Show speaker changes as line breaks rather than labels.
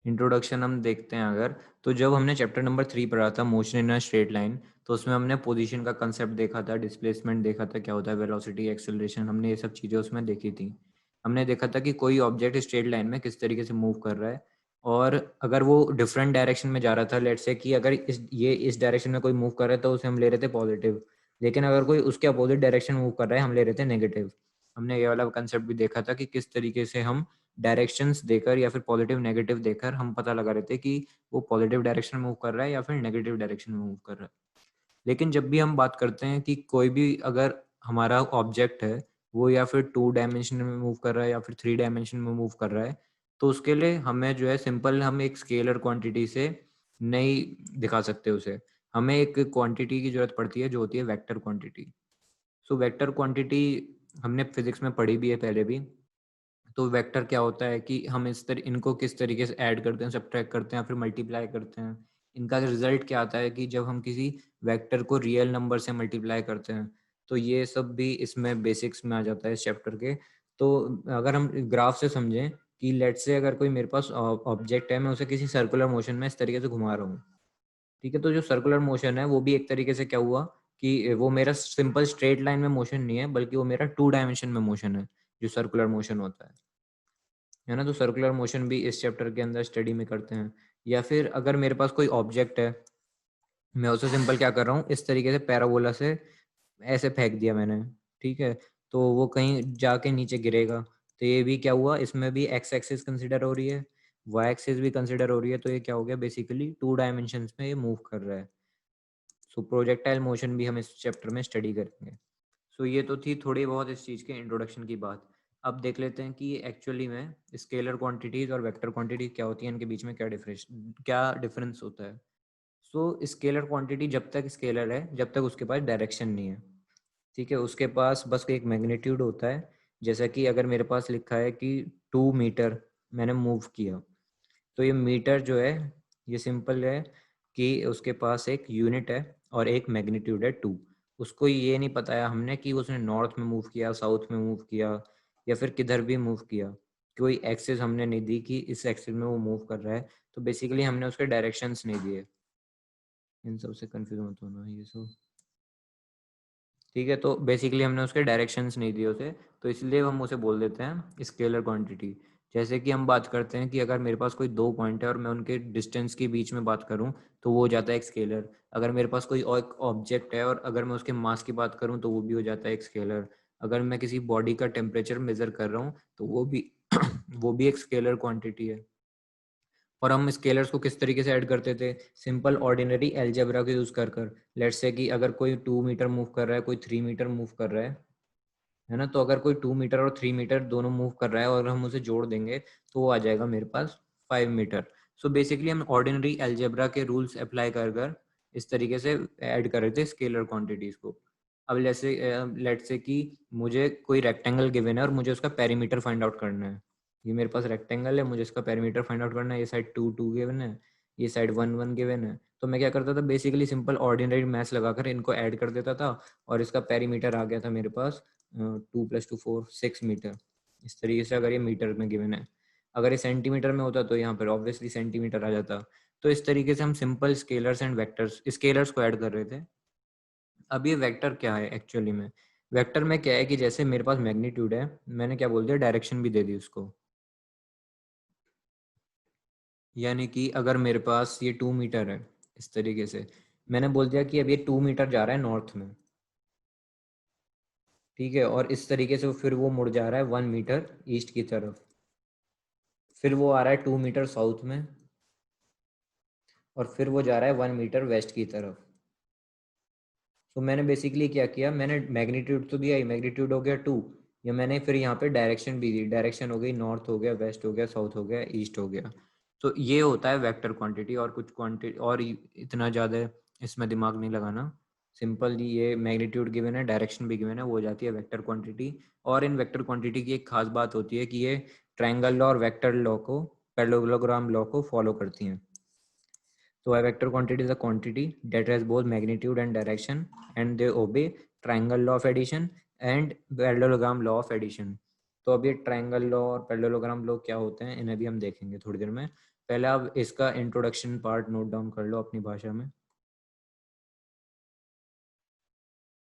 Introduction हम देखते हैं अगर, तो जब हमने चैप्टर नंबर 3 पढ़ा था motion in a straight line, तो उसमें हमने पोजीशन का कंसेप्ट देखा था, डिस्प्लेसमेंट देखा था, क्या होता है वेलोसिटी, एक्सेलरेशन, हमने ये सब चीज़ें उसमें देखी थी। हमने देखा था कि कोई ऑब्जेक्ट स्ट्रेट लाइन में किस तरीके से मूव कर रहा है, और अगर वो डिफरेंट डायरेक्शन में जा रहा था, लेट्स से कि अगर इस डायरेक्शन में कोई मूव कर रहा है तो उसे हम ले रहे थे पॉजिटिव, लेकिन अगर कोई उसके अपोजिट डायरेक्शन मूव कर रहा है हम ले रहे थे नेगेटिव। हमने ये वाला कंसेप्ट भी देखा था कि किस तरीके से हम डायरेक्शंस देकर या फिर पॉजिटिव नेगेटिव देकर हम पता लगा रहे थे कि वो पॉजिटिव डायरेक्शन में मूव कर रहा है या फिर नेगेटिव डायरेक्शन में मूव कर रहा है। लेकिन जब भी हम बात करते हैं कि कोई भी अगर हमारा ऑब्जेक्ट है वो या फिर 2 डायमेंशन में मूव कर रहा है या फिर 3 डायमेंशन में मूव कर रहा है, तो उसके लिए हमें जो है सिंपल हम एक स्केलर क्वांटिटी से नहीं दिखा सकते उसे। हमें एक क्वांटिटी की ज़रूरत पड़ती है जो होती है vector quantity. So vector quantity हमने फिजिक्स में पढ़ी भी है पहले भी। तो वेक्टर क्या होता है कि हम इनको किस तरीके से ऐड करते हैं, सब्ट्रैक्ट करते हैं, फिर मल्टीप्लाई करते हैं। इनका रिजल्ट क्या आता है कि जब हम किसी वेक्टर को रियल नंबर से मल्टीप्लाई करते हैं, तो ये सब भी इसमें बेसिक्स में आ जाता है इस चैप्टर के। तो अगर हम ग्राफ से समझें कि लेट्स से अगर कोई मेरे पास ऑब्जेक्ट है, मैं उसे किसी सर्कुलर मोशन में इस तरीके से घुमा रहा हूँ, ठीक है। तो जो सर्कुलर मोशन है वो भी एक तरीके से क्या हुआ कि वो मेरा सिंपल स्ट्रेट लाइन में मोशन नहीं है, बल्कि वो मेरा 2 डायमेंशन में मोशन है, जो सर्कुलर मोशन होता है ना। तो सर्कुलर मोशन भी इस चैप्टर के अंदर स्टडी में करते हैं। या फिर अगर मेरे पास कोई ऑब्जेक्ट है, मैं उसे सिंपल क्या कर रहा हूँ, इस तरीके से पैराबोला से ऐसे फेंक दिया मैंने, ठीक है। तो वो कहीं जाके नीचे गिरेगा, तो ये भी क्या हुआ, इसमें भी एक्स एक्सिस कंसिडर हो रही है, वाई एक्सिस भी कंसिडर हो रही है। तो ये क्या हो गया, बेसिकली 2 डायमेंशंस में ये मूव कर रहा है। सो प्रोजेक्टाइल मोशन भी हम इस चैप्टर में स्टडी करेंगे। सो ये तो थी थोड़ी बहुत इस चीज़ के इंट्रोडक्शन की बात। अब देख लेते हैं कि एक्चुअली में स्केलर क्वांटिटीज और वेक्टर क्वांटिटी क्या होती है, इनके बीच में क्या डिफरेंस होता है। सो स्केलर क्वांटिटी जब तक स्केलर है जब तक उसके पास डायरेक्शन नहीं है, ठीक है। उसके पास बस एक मैग्नीट्यूड होता है। जैसा कि अगर मेरे पास लिखा है कि 2 मीटर मैंने मूव किया, तो ये मीटर जो है ये सिंपल है कि उसके पास एक यूनिट है और एक मैग्नीट्यूड है 2। उसको ये नहीं पता है हमने कि उसने नॉर्थ में मूव किया, साउथ में मूव किया, या फिर किधर भी मूव किया। कोई एक्सिस हमने नहीं दी कि इस एक्सिस में वो मूव कर रहा है। तो बेसिकली हमने उसके डायरेक्शंस नहीं दिए। इन सब से कंफ्यूज मत होना, ये सब ठीक है। तो बेसिकली हमने उसके डायरेक्शंस नहीं दिए उसे, तो इसलिए हम उसे बोल देते हैं स्केलर क्वांटिटी। जैसे कि हम बात करते हैं कि अगर मेरे पास कोई 2 पॉइंट है और मैं उनके डिस्टेंस के बीच में बात करूं, तो वो हो जाता है एक स्केलर। अगर मेरे पास कोई और ऑब्जेक्ट है और अगर मैं उसके मास की बात करूं तो वो भी हो जाता है एक स्केलर। अगर मैं किसी बॉडी का टेम्परेचर मेजर कर रहा हूँ तो वो भी वो भी एक स्केलर क्वांटिटी है। और हम स्केलर्स को किस तरीके से ऐड करते थे, सिंपल ऑर्डिनरी एलजेब्रा को यूज कर कर। लेट्स से कि अगर कोई 2 मीटर मूव कर रहा है, कोई 3 मीटर मूव कर रहा है ना। तो अगर कोई 2 मीटर और 3 मीटर दोनों मूव कर रहा है और हम उसे जोड़ देंगे तो वो आ जाएगा मेरे पास 5 मीटर। सो बेसिकली हम ऑर्डिनरी एलजेब्रा के रूल्स अप्लाई कर कर इस तरीके से ऐड कर रहे थे स्केलर क्वांटिटीज को। अब जैसे लेट्स से कि मुझे कोई रेक्टेंगल गिवन है और मुझे उसका पेरीमीटर फाइंड आउट करना है। ये मेरे पास रेक्टेंगल है, मुझे इसका पेरीमीटर फाइंड आउट करना है। ये साइड 2 गिवन है, ये साइड 1 गिवन है। तो मैं क्या करता था, बेसिकली सिंपल ऑर्डिनरी मैथ्स लगाकर इनको ऐड कर देता था और इसका पेरीमीटर आ गया था मेरे पास 2 + 2 4 6 मीटर। इस तरीके से अगर ये मीटर में गिवन है, अगर ये सेंटीमीटर में होता तो यहाँ पर ऑब्वियसली सेंटीमीटर आ जाता। तो इस तरीके से हम simple scalars and vectors scalars को ऐड कर रहे थे। अब ये वेक्टर क्या है एक्चुअली में, वेक्टर में क्या है कि जैसे मेरे पास मैग्नीट्यूड है, मैंने क्या बोल दिया, डायरेक्शन भी दे दी उसको। यानी कि अगर मेरे पास ये 2 मीटर है, इस तरीके से मैंने बोल दिया कि अब ये 2 मीटर जा रहा है नॉर्थ में, ठीक है। और इस तरीके से फिर वो मुड़ जा रहा है 1 मीटर ईस्ट की तरफ, फिर वो आ रहा है 2 मीटर साउथ में, और फिर वो जा रहा है 1 मीटर वेस्ट की तरफ। तो मैंने बेसिकली क्या किया, मैंने मैग्नीट्यूड तो दिया ही, मैग्नीट्यूड हो गया 2। या मैंने फिर यहाँ पे डायरेक्शन भी दी, डायरेक्शन हो गई नॉर्थ हो गया, वेस्ट हो गया, साउथ हो गया, ईस्ट हो गया। तो ये होता है वेक्टर क्वांटिटी। और कुछ क्वांटिटी और इतना ज़्यादा इसमें दिमाग नहीं लगाना। सिंपल ये मैग्नीट्यूड गिवन है, डायरेक्शन भी गिवन है, वो हो जाती है वेक्टर क्वांटिटी। और इन वेक्टर क्वांटिटी की एक खास बात होती है कि ये ट्रायंगल लॉ और वेक्टर लॉ को, पैरेललोग्राम लॉ को फॉलो करती हैं। So a vector quantity is a quantity that has both magnitude and direction, and they obey triangle law of addition and parallelogram law of addition. तो अब ये triangle law और parallelogram law क्या होते हैं इन्हें भी हम देखेंगे थोड़ी देर में। पहले आप इसका इंट्रोडक्शन पार्ट नोट डाउन कर लो अपनी भाषा में।